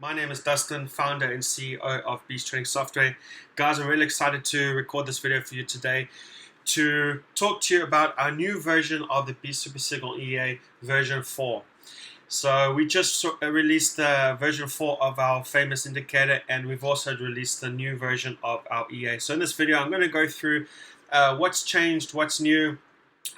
My name is Dustin, founder and CEO of Beast Trading Software. Guys, I'm really excited to record this video for you today to talk to you about our new version of the Beast Super Signal EA version 4. So we just released the version 4 of our famous indicator, and we've also released the new version of our EA. So in this video, I'm going to go through what's changed, what's new,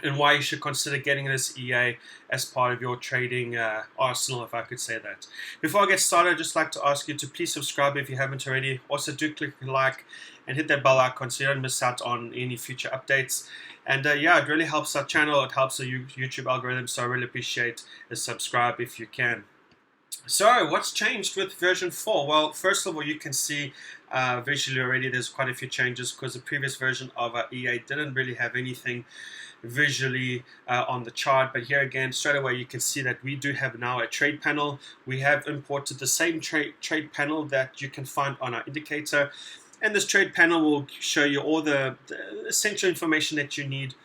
and why you should consider getting this EA as part of your trading arsenal, if I could say that. Before I get started, I'd just like to ask you to please subscribe if you haven't already. Also, do click like and hit that bell icon so you don't miss out on any future updates. And yeah, it really helps our channel. It helps the YouTube algorithm, so I really appreciate a subscribe if you can. So, what's changed with version 4? Well, first of all, you can see visually already there's quite a few changes because the previous version of our EA didn't really have anything visually on the chart. But here again, straight away, you can see that we do have now a trade panel. We have imported the same trade panel that you can find on our indicator. And this trade panel will show you all the essential information that you need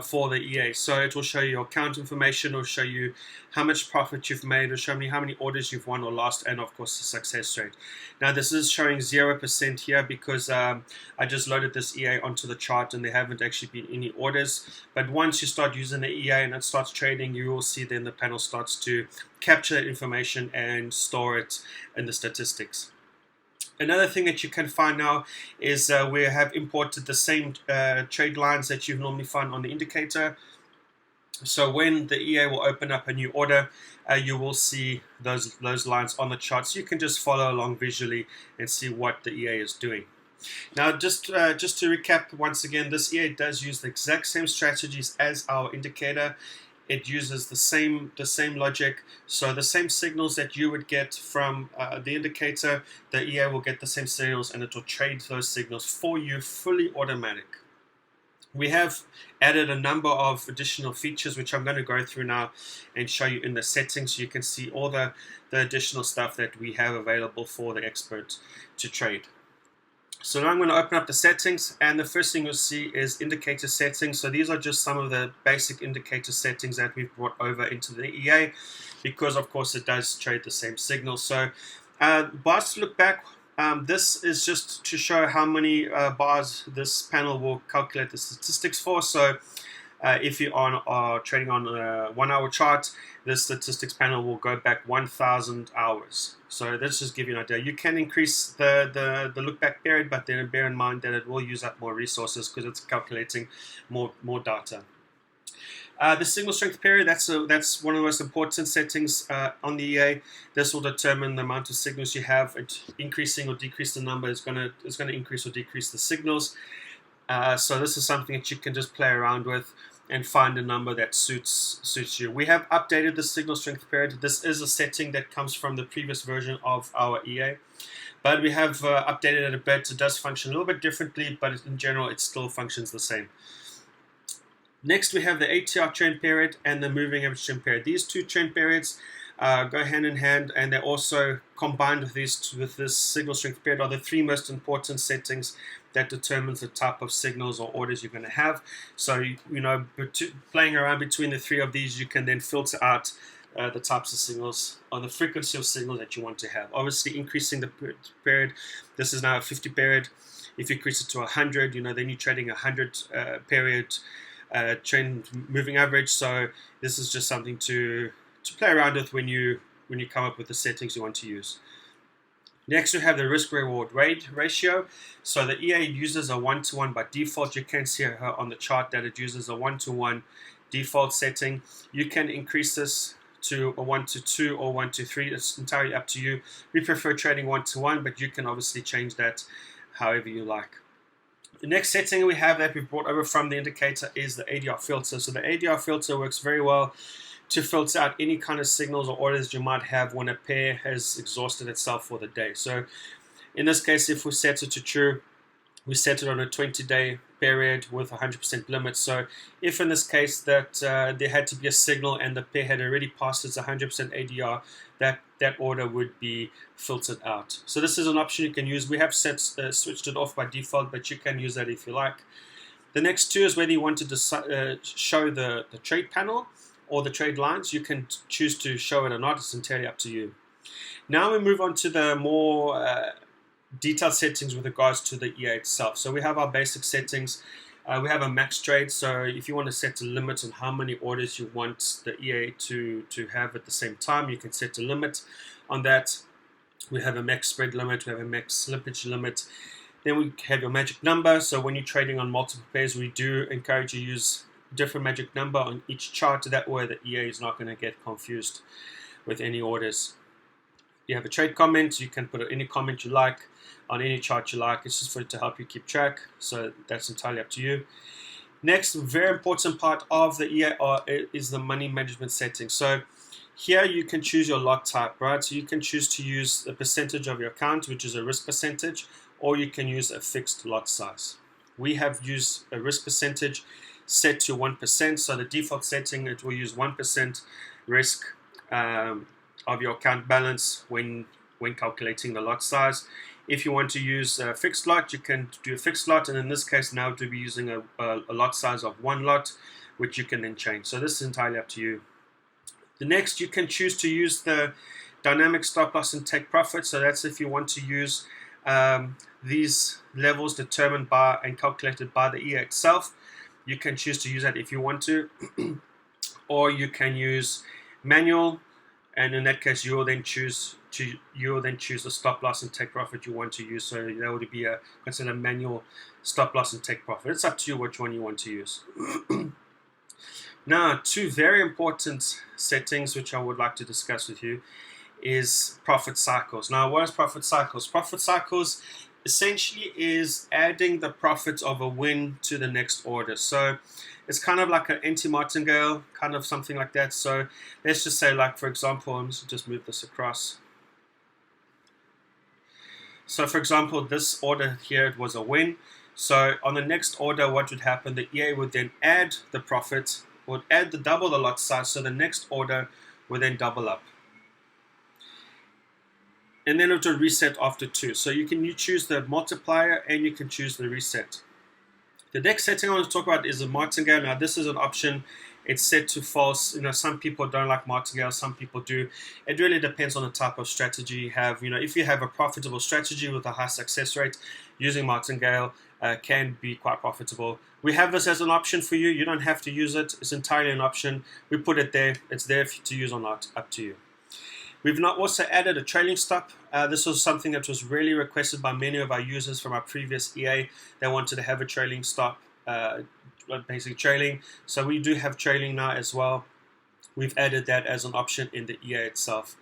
for the EA. So it will show you your account information, it will show you how much profit you've made, it will show me how many orders you've won or lost, and of course the success rate. Now this is showing 0% here because I just loaded this EA onto the chart and there haven't actually been any orders. But once you start using the EA and it starts trading, you will see then the panel starts to capture that information and store it in the statistics. Another thing that you can find now is we have imported the same trade lines that you normally find on the indicator. So when the EA will open up a new order, you will see those lines on the chart. So you can just follow along visually and see what the EA is doing. Now, just to recap once again, this EA does use the exact same strategies as our indicator. It uses the same logic, so the same signals that you would get from the indicator, the EA will get the same signals and it will trade those signals for you, fully automatic. We have added a number of additional features which I'm going to go through now and show you in the settings so you can see all the additional stuff that we have available for the expert to trade. So now I'm going to open up the settings, and the first thing you'll see is indicator settings. So these are just some of the basic indicator settings that we've brought over into the EA because of course it does trade the same signal. So bars to look back, this is just to show how many bars this panel will calculate the statistics for. So if you are trading on a 1 hour chart, this statistics panel will go back 1,000 hours. So let's just give you an idea. You can increase the look back period, but then bear in mind that it will use up more resources because it's calculating more data. The signal strength period, that's one of the most important settings on the EA. This will determine the amount of signals you have. Increasing or decrease the number is going to increase or decrease the signals. So this is something that you can just play around with and find a number that suits you. We have updated the signal strength period. This is a setting that comes from the previous version of our EA, but we have updated it a bit. It does function a little bit differently, but in general it still functions the same. Next we have the ATR trend period and the moving average trend period. These two trend periods go hand in hand, and they're also combined with this signal strength period are the three most important settings that determines the type of signals or orders you're going to have. So playing around between the three of these, you can then filter out the types of signals or the frequency of signals that you want to have. Obviously increasing the period, this is now a 50 period. If you increase it to 100, then you're trading 100 period trend moving average. So this is just something to play around with when you come up with the settings you want to use. Next we have the risk-reward ratio. So the EA uses a 1:1 by default. You can see on the chart that it uses a 1:1 default setting. You can increase this to a 1:2 or 1:3. It's entirely up to you. We prefer trading 1:1, but you can obviously change that however you like. The next setting we have that we've brought over from the indicator is the Adr filter. So the Adr filter works very well to filter out any kind of signals or orders you might have when a pair has exhausted itself for the day. So in this case, if we set it to true, we set it on a 20-day period with 100% limit. So if in this case that there had to be a signal and the pair had already passed its 100% ADR, that order would be filtered out. So this is an option you can use. We have switched it off by default, but you can use that if you like. The next two is whether you want to show the trade panel or the trade lines. You can choose to show it or not. It's entirely up to you. Now we move on to the more detailed settings with regards to the EA itself. So we have our basic settings. We have a max trade, so if you want to set a limit on how many orders you want the EA to have at the same time, you can set a limit on that. We have a max spread limit, we have a max slippage limit. Then we have your magic number, so when you're trading on multiple pairs, we do encourage you to use different magic number on each chart, that way the EA is not going to get confused with any orders. You have a trade comment, you can put any comment you like on any chart you like. It's just for it to help you keep track, so that's entirely up to you. Next, very important part of the EA is the money management settings. So here you can choose your lot type, right? So you can choose to use a percentage of your account, which is a risk percentage, or you can use a fixed lot size. We have used a risk percentage set to 1%, so the default setting, it will use 1% risk of your account balance when calculating the lot size. If you want to use a fixed lot, you can do a fixed lot, and in this case now to be using a lot size of 1 lot, which you can then change. So this is entirely up to you. The next, you can choose to use the dynamic stop loss and take profit. So that's if you want to use these levels determined by and calculated by the EA itself. You can choose to use that if you want to, or you can use manual, and in that case you will then choose the stop loss and take profit you want to use. So that would be considered a manual stop loss and take profit. It's up to you which one you want to use. Now, two very important settings which I would like to discuss with you is profit cycles. Now, what is profit cycles? Profit cycles essentially is adding the profits of a win to the next order. So it's kind of like an anti-martingale, kind of something like that. So let's just say, like, for example, I'm just move this across. So for example, this order here, it was a win. So on the next order, what would happen? The EA would then add the profit, would add double the lot size, so the next order will then double up. And then it will reset after 2. So you choose the multiplier and you can choose the reset. The next setting I want to talk about is the Martingale. Now this is an option. It's set to false. You know, some people don't like Martingale, some people do. It really depends on the type of strategy you have. You know, if you have a profitable strategy with a high success rate, using Martingale can be quite profitable. We have this as an option for you. You don't have to use it. It's entirely an option. We put it there. It's there to use or not. Up to you. We've now also added a trailing stop. This was something that was really requested by many of our users from our previous EA. They wanted to have a trailing stop, basically trailing. So we do have trailing now as well. We've added that as an option in the EA itself.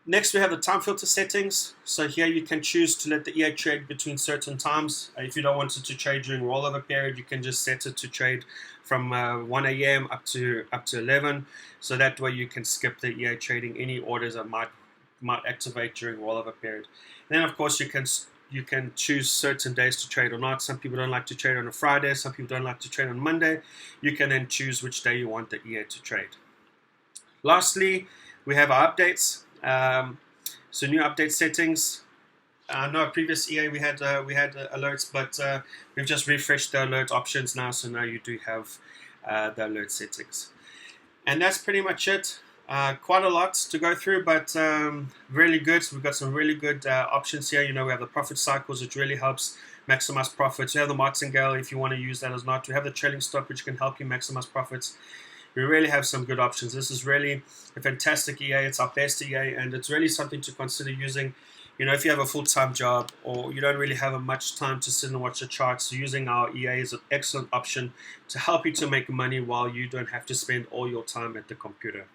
Next, we have the time filter settings. So here you can choose to let the EA trade between certain times. If you don't want it to trade during rollover period, you can just set it to trade from 1 a.m. up to 11. So that way you can skip the EA trading any orders that might activate during rollover period. Then of course you can choose certain days to trade or not. Some people don't like to trade on a Friday. Some people don't like to trade on Monday. You can then choose which day you want the EA to trade. Lastly, we have our updates. So new update settings. I know previous EA we had alerts, but we've just refreshed the alert options now. So now you do have the alert settings, and that's pretty much it. Quite a lot to go through, but really good. So we've got some really good options here. You know, we have the profit cycles, which really helps maximize profits. We have the Martingale if you want to use that as not. We have the trailing stop, which can help you maximize profits. We really have some good options. This is really a fantastic EA. It's our best EA, and it's really something to consider using. You know, if you have a full-time job or you don't really have much time to sit and watch the charts, using our EA is an excellent option to help you to make money while you don't have to spend all your time at the computer.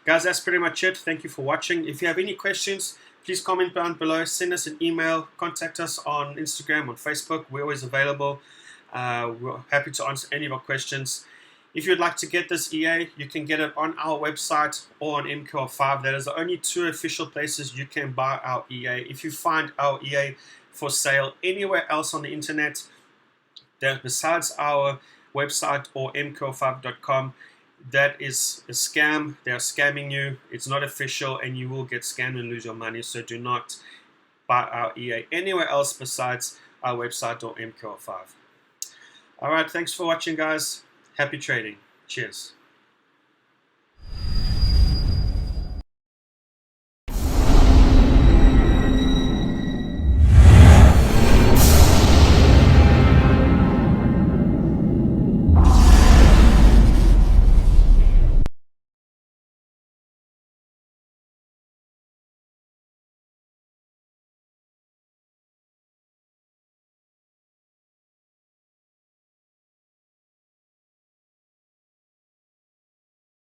Guys, that's pretty much it. Thank you for watching. If you have any questions, please comment down below. Send us an email. Contact us on Instagram, on Facebook. We're always available. We're happy to answer any of our questions. If you'd like to get this EA, you can get it on our website or on MCX. That is the only 2 official places you can buy our EA. If you find our EA for sale anywhere else on the internet, that besides our website or MCX.com, that is a scam. They are scamming you. It's not official, and you will get scammed and lose your money. So do not buy our EA anywhere else besides our website or MCX. All right, thanks for watching, guys. Happy trading. Cheers.